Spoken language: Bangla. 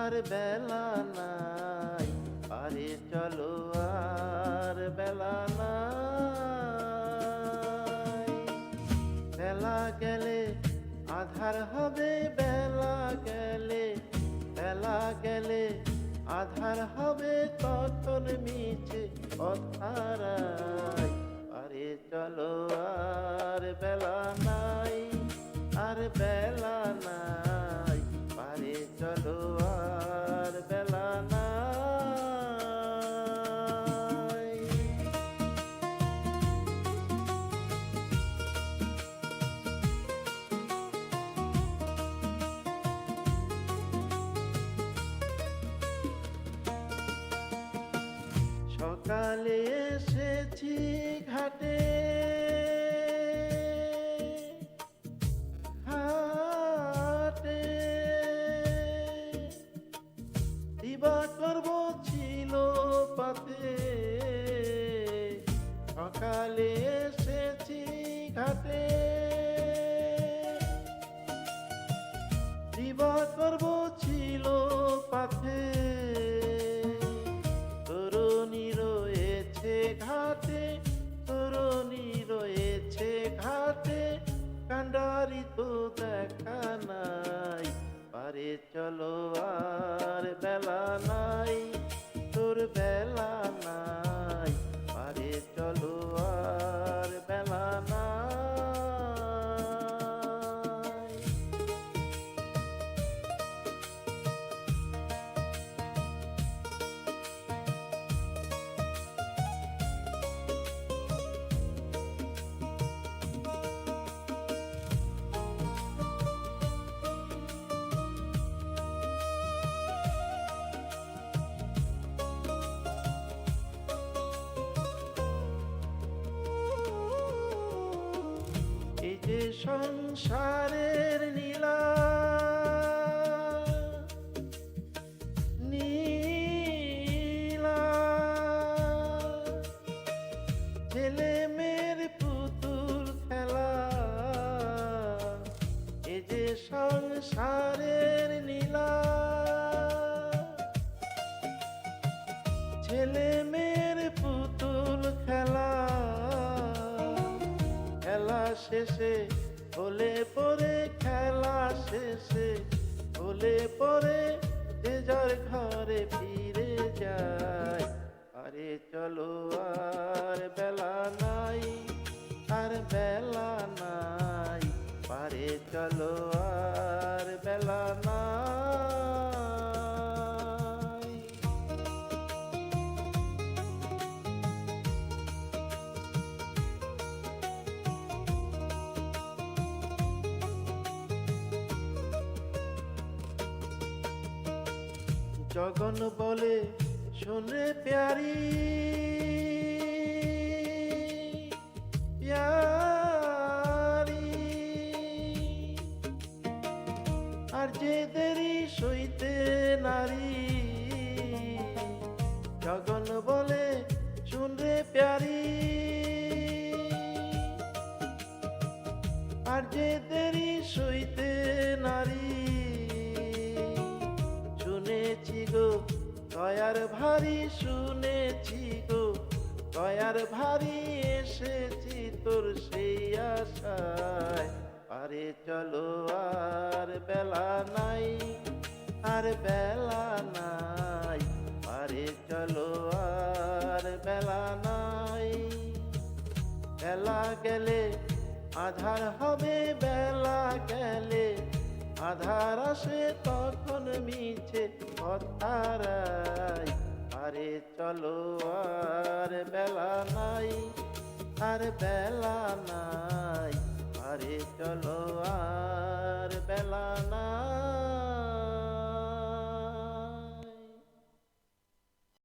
আর বেলা নাই, আরে চলো আর বেলা নাই। বেলা গেলে আধার হবে, বেলা গেলে, বেলা গেলে আধার হবে, তখন মিছে কথারাই। আরে চলো আর বেলা নাই, আর বেলা নাই, আরে চলো আর বেলা নাই। সকালে এসেছি ঘাটে, ঘাটে দিবাকর ছিল পাতে। সকালে এসেছি ঘাটে, দিবাকর ছিল পাথে। তরুণী রয়েছে ঘাটে, তরুণী রয়েছে ঘাটে, কান্ডারি তো দেখা নাই। পারে চলো আর বেলা নাই, তোর বেলা নাই, পারে চলো আর বেলা নাই। এই যে সংসারের নীলা, নীলা ছেলে মেয়ের পুতুল খেলা। এই যে সংসারের নীলা, ছেলে মেয়ের পুতুল খেলা। খেলা শেষে হলে পরে, খেলা শেষে হলে পরে যে যার ঘরে ফিরে যায়। আরে চলো আর বেলা নাই, আর বেলা নাই, পারে চলো আর বেলা নাই। জগন বলে শোনে প্যারি, প্যারি আর যে দেরি সইতে নারী। জগন বলে শুনরে প্যারি, আর যে দেরি সইতে নারী। শুনেছি গো দয়ার ভারী, শুনেছি গো দয়ার ভারী, এসেছি তোর সেই আশায়। আরে চলো আর বেলা নাই, আর বেলা নাই, আরে চলো আর বেলা নাই। বেলা গেলে আধার হবে, বেলা গেলে আধার আসে, তখন মিছে কথারাই। আরে চলো আর বেলা নাই, আর বেলা নাই, আরে চলো আর বেলা নাই।